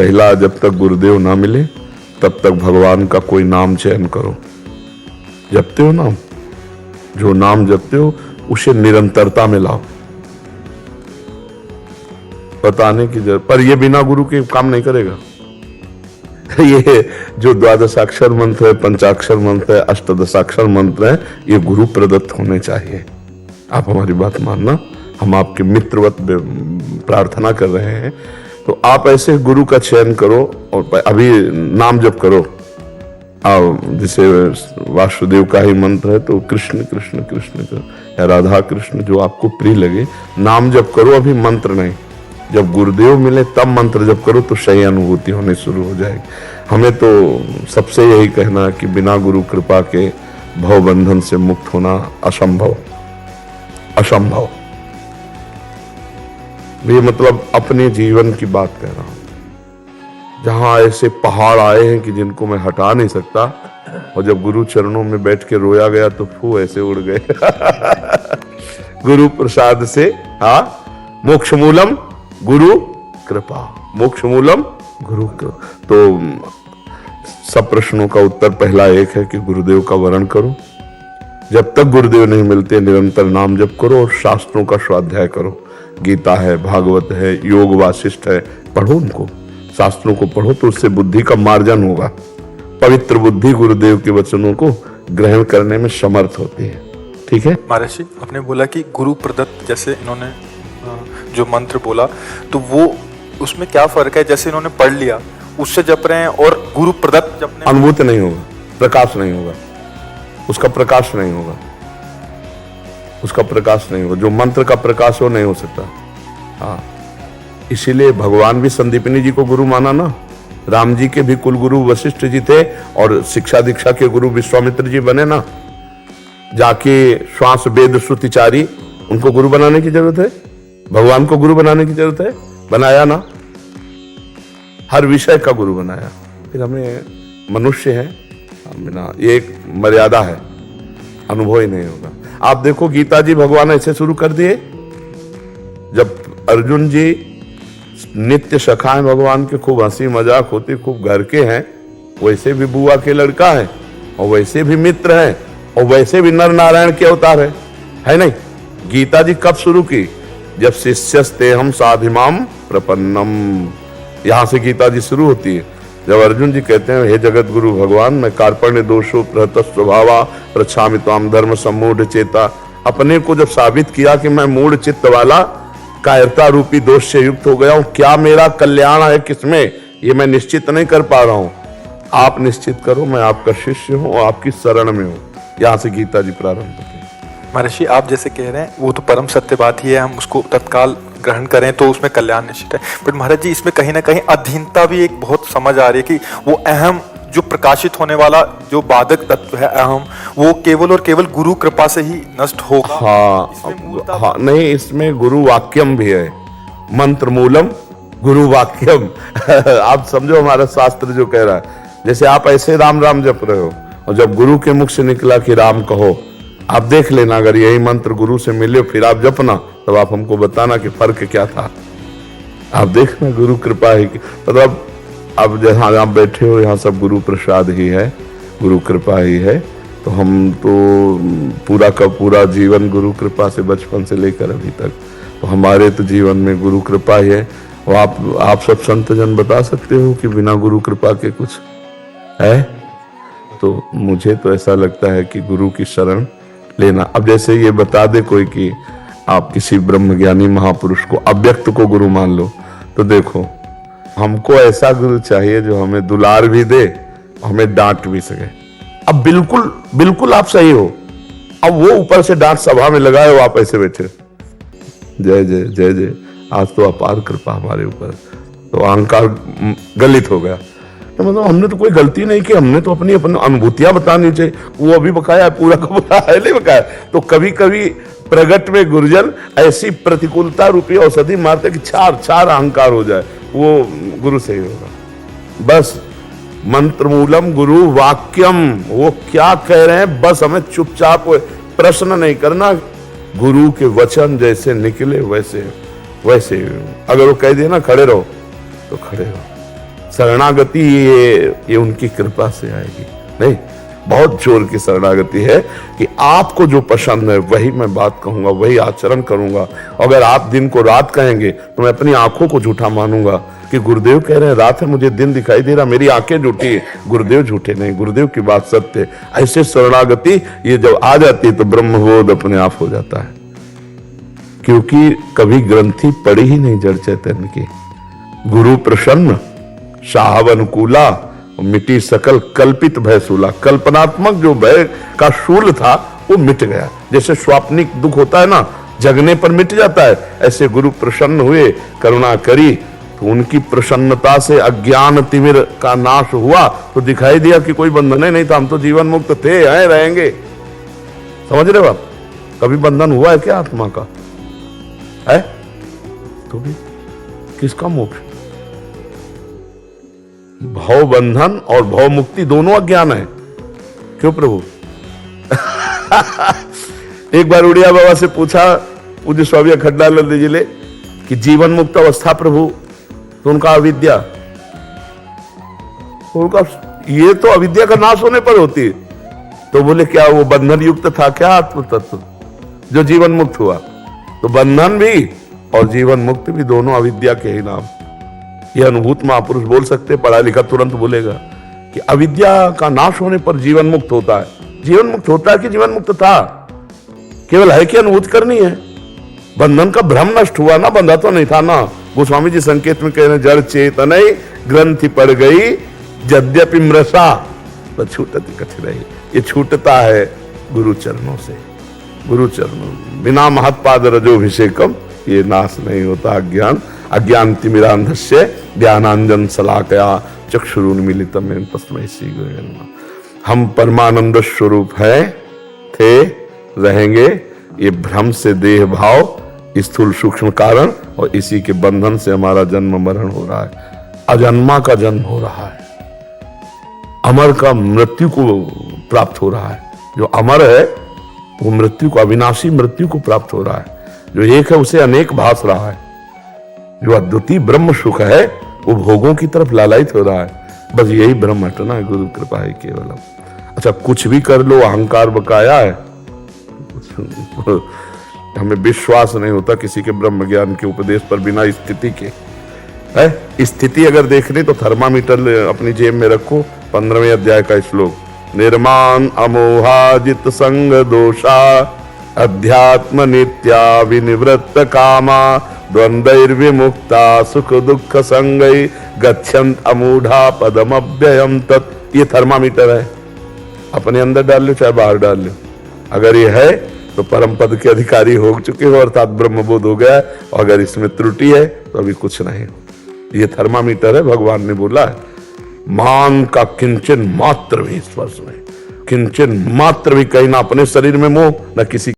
पहला, जब तक गुरुदेव ना मिले तब तक भगवान का कोई नाम चयन करो। जपते हो नाम, जो नाम जपते हो उसे निरंतरता में लाओ। बताने की जरूरत, पर ये बिना गुरु के काम नहीं करेगा। ये जो द्वादशाक्षर मंत्र है, पंचाक्षर मंत्र है, अष्टदशाक्षर मंत्र है, ये गुरु प्रदत्त होने चाहिए। आप हमारी बात मानना, हम आपके मित्रवत प्रार्थना कर रहे हैं। तो आप ऐसे गुरु का चयन करो और अभी नाम जप करो। जैसे वासुदेव का ही मंत्र है तो कृष्ण कृष्ण कृष्ण या राधा कृष्ण, जो आपको प्रिय लगे नाम जप करो, अभी मंत्र नहीं। जब गुरुदेव मिले तब मंत्र जप करो तो सही अनुभूति होने शुरू हो जाएगी। हमें तो सबसे यही कहना है कि बिना गुरु कृपा के भव बंधन से मुक्त होना असंभव, असंभव। ये मतलब अपने जीवन की बात कह रहा हूं, जहां ऐसे पहाड़ आए हैं कि जिनको मैं हटा नहीं सकता, और जब गुरु चरणों में बैठ के रोया गया तो फू ऐसे उड़ गए। गुरु प्रसाद से, हाँ, मोक्ष मूलम गुरु कृपा, मोक्ष मूलम गुरु कृपा। तो सब प्रश्नों का उत्तर पहला एक है कि गुरुदेव का वरण करो। जब तक गुरुदेव नहीं मिलते निरंतर नाम जप करो और शास्त्रों का स्वाध्याय करो। गीता है, भागवत है, योग वासिष्ठ है, पढ़ो उनको, शास्त्रों को पढ़ो तो उससे बुद्धि का मार्जन होगा। पवित्र बुद्धि गुरुदेव के वचनों को ग्रहण करने में समर्थ होती है। ठीक है महाराज जी, आपने बोला कि गुरु प्रदत्त, जैसे इन्होंने जो मंत्र बोला, तो वो उसमें क्या फर्क है? जैसे इन्होंने पढ़ लिया उससे जप रहे हैं और गुरु प्रदत्त जपने, अनुभूति नहीं होगा, प्रकाश नहीं होगा, उसका प्रकाश नहीं होगा, उसका प्रकाश नहीं होगा। जो मंत्र का प्रकाश हो नहीं हो सकता। हाँ, इसीलिए भगवान भी संदीपनी जी को गुरु माना ना। राम जी के भी कुल गुरु वशिष्ठ जी थे और शिक्षा दीक्षा के गुरु विश्वामित्र जी बने ना। जाके श्वास वेद श्रुतिचारी, उनको गुरु बनाने की जरूरत है? भगवान को गुरु बनाने की जरूरत है? बनाया ना, हर विषय का गुरु बनाया। फिर हमें मनुष्य है, ना, ये एक मर्यादा है, अनुभव ही नहीं होगा। आप देखो गीता जी भगवान ऐसे शुरू कर दिए, जब अर्जुन जी नित्य सखा हैं भगवान के, खूब हंसी मजाक होती, खूब घर के हैं, वैसे भी बुआ के लड़का है और वैसे भी मित्र हैं और वैसे भी नर नारायण के अवतार है नहीं? गीता जी कब शुरू की? जब शिष्यस्ते हम साधिमाम प्रपन्नम, यहां से गीता जी शुरू होती है। जब अर्जुन जी कहते हैं, हे जगत गुरु भगवान, मैं कार्पण्य दोषो प्रहत स्वभावा प्रच्छामि त्वाम धर्म सम्मूढ़ चेता, अपने को जब साबित किया कि मैं मूढ़ चित्त वाला कायरता रूपी दोष से युक्त हो गया हूं, क्या मेरा कल्याण है किसमें, ये मैं निश्चित नहीं कर पा रहा हूं। आप निश्चित करो, मैं आपका शिष्य हूं और आपकी शरण में हूं। यहां से गीता जी प्रारंभ होती है। महर्षि, आप जैसे कह रहे हैं वो तो परम सत्य बात ही है, हम उसको तत्काल ग्रहण करें तो उसमें कल्याण निश्चित है। बट महाराज जी, इसमें कहीं ना कहीं अधीनता भी एक बहुत समझ आ रही है कि वो अहम जो प्रकाशित होने वाला जो बाधक तत्व है अहम, वो केवल और केवल गुरु कृपा से ही नष्ट होगा। हाँ, नहीं, इसमें गुरु वाक्यम भी है, मंत्र मूलम गुरु वाक्यम। आप समझो हमारा शास्त्र जो कह रहा है, जैसे आप ऐसे राम राम जप रहे हो और जब गुरु के मुख से निकला कि राम कहो, आप देख लेना, अगर यही मंत्र गुरु से मिले फिर आप जपना, तब आप हमको बताना कि फर्क क्या था। आप देखना, गुरु कृपा ही, मतलब अब जहां आप बैठे हो यहाँ सब गुरु प्रसाद ही है, गुरु कृपा ही है। तो हम तो पूरा का पूरा जीवन गुरु कृपा से, बचपन से लेकर अभी तक, तो हमारे तो जीवन में गुरु कृपा ही है। और आप सब संत जन बता सकते हो कि बिना गुरु कृपा के कुछ है? तो मुझे तो ऐसा लगता है कि गुरु की शरण लेना। अब जैसे ये बता दे कोई कि आप किसी ब्रह्मज्ञानी महापुरुष को, अव्यक्त को गुरु मान लो, तो देखो हमको ऐसा गुरु चाहिए जो हमें दुलार भी दे, हमें डांट भी सके। अब बिल्कुल बिल्कुल आप सही हो, अब वो ऊपर से डांट सभा में लगाए हो, आप ऐसे बैठे, जय जय जय जय, आज तो अपार कृपा हमारे ऊपर, तो अहंकार गलित हो गया। तो मतलब हमने तो कोई गलती नहीं की, हमने तो अपनी अनुभूतियां बतानी चाहिए। वो अभी बकाया, पूरा का पूरा है नहीं बकाया। तो कभी कभी प्रगट में गुरुजन ऐसी प्रतिकूलता रूपी औषधि मारते कि चार चार अहंकार हो जाए, वो गुरु से ही होगा। बस मंत्र मूलम गुरु वाक्यम, वो क्या कह रहे हैं बस हमें चुपचाप प्रश्न नहीं करना, गुरु के वचन जैसे निकले वैसे वैसे, अगर वो कह दिया ना खड़े रहो तो खड़े रहो, शरणागति ये उनकी कृपा से आएगी। नहीं, बहुत जोर की शरणागति है कि आपको जो पसंद है वही मैं बात कहूंगा, वही आचरण करूंगा। अगर आप दिन को रात कहेंगे तो मैं अपनी आंखों को झूठा मानूंगा कि गुरुदेव कह रहे हैं रात है, मुझे दिन दिखाई दे रहा, मेरी आंखें झूठी है। गुरुदेव झूठे नहीं, गुरुदेव की बात सत्य है। ऐसे शरणागति ये जब आ जाती है तो ब्रह्मबोध अपने आप हो जाता है, क्योंकि कभी ग्रंथि पड़ी ही नहीं जड़ चैतन्य की। गुरु प्रसन्न साहब अनुकूला, मिटी सकल कल्पित भय सूला। कल्पनात्मक जो भय का शूल था वो मिट गया। जैसे स्वाप्निक दुख होता है ना, जगने पर मिट जाता है, ऐसे गुरु प्रसन्न हुए, करुणा करी, तो उनकी प्रसन्नता से अज्ञान तिमिर का नाश हुआ। तो दिखाई दिया कि कोई बंधन ही नहीं था, हम तो जीवन मुक्त थे, हैं, रहेंगे। समझ रहे हो आप? कभी बंधन हुआ है क्या आत्मा का? है तो भी किसका मोक्ष? भव बंधन और भव मुक्ति दोनों अज्ञान है। क्यों प्रभु? एक बार उड़िया बाबा से पूछा पूज्य स्वामी अखंडानंद जी ने कि जीवन मुक्त अवस्था प्रभु, तो उनका अविद्या, तो उनका ये तो अविद्या का नाश होने पर होती है। तो बोले क्या वो बंधन युक्त था क्या आत्म तत्व जो जीवन मुक्त हुआ? तो बंधन भी और जीवन मुक्त भी दोनों अविद्या के ही नाम। यह अनुभूत महापुरुष बोल सकते, पढ़ा लिखा तुरंत बोलेगा कि अविद्या का नाश होने पर जीवन मुक्त होता है। जीवन मुक्त होता है कि जीवन मुक्त था? केवल है कि अनुभूत करनी है। बंधन का भ्रम नष्ट हुआ ना, बंधा तो नहीं था ना। गोस्वामी जी संकेत में कह रहे जड़ चेतन ग्रंथि पड़ गई यद्यपि मृषा तो छूटती कठिनाई। ये छूटता है गुरु चरणों से। गुरु चरणों बिना महत्पाद रजोभिषेकम ये नाश नहीं होता अज्ञान। अज्ञान तिमिरांधस्य ज्ञानांजन शलाकया चक्षुरुन्मीलितम येन तस्मै श्री गुरवे नमः। हम परमानंद स्वरूप हैं, थे, रहेंगे। ये भ्रम से देह भाव स्थूल सूक्ष्म कारण और इसी के बंधन से हमारा जन्म मरण हो रहा है। अजन्मा का जन्म हो रहा है, अमर का मृत्यु को प्राप्त हो रहा है। जो अमर है वो मृत्यु को, अविनाशी मृत्यु को प्राप्त हो रहा है। जो एक है उसे अनेक भास रहा है। जो अद्वितीय ब्रह्म सुख है वो भोगों की तरफ लालायित हो रहा है। बस यही ब्रह्म हटना है, गुरु कृपा है केवलम। अच्छा कुछ भी कर लो, अहंकार बकाया है। हमें विश्वास नहीं होता किसी के ब्रह्म ज्ञान के उपदेश पर बिना स्थिति के। है स्थिति अगर देखनी तो थर्मामीटर अपनी जेब में रखो। 15वें अध्याय का श्लोक, निर्माण अमोहाजित संग दोषा अध्यात्म नित्या विनिवृत्त कामा द्वंद्वैर्विमुक्ता सुख दुख संगै गच्छन्त अमूढ़ा पदम अव्ययम तत्। ये थर्मामीटर है, अपने अंदर डाल लो चाहे बाहर डाल लो। अगर ये है तो परम पद के अधिकारी हो चुके हो, अर्थात ब्रह्मबोध हो गया है। और अगर इसमें त्रुटि है तो अभी कुछ नहीं। ये थर्मामीटर है, भगवान ने बोला है मान का किंचन मात्र भी स्पर्श नहीं, किंचन मात्र भी कहीं ना अपने शरीर में मोह, न किसी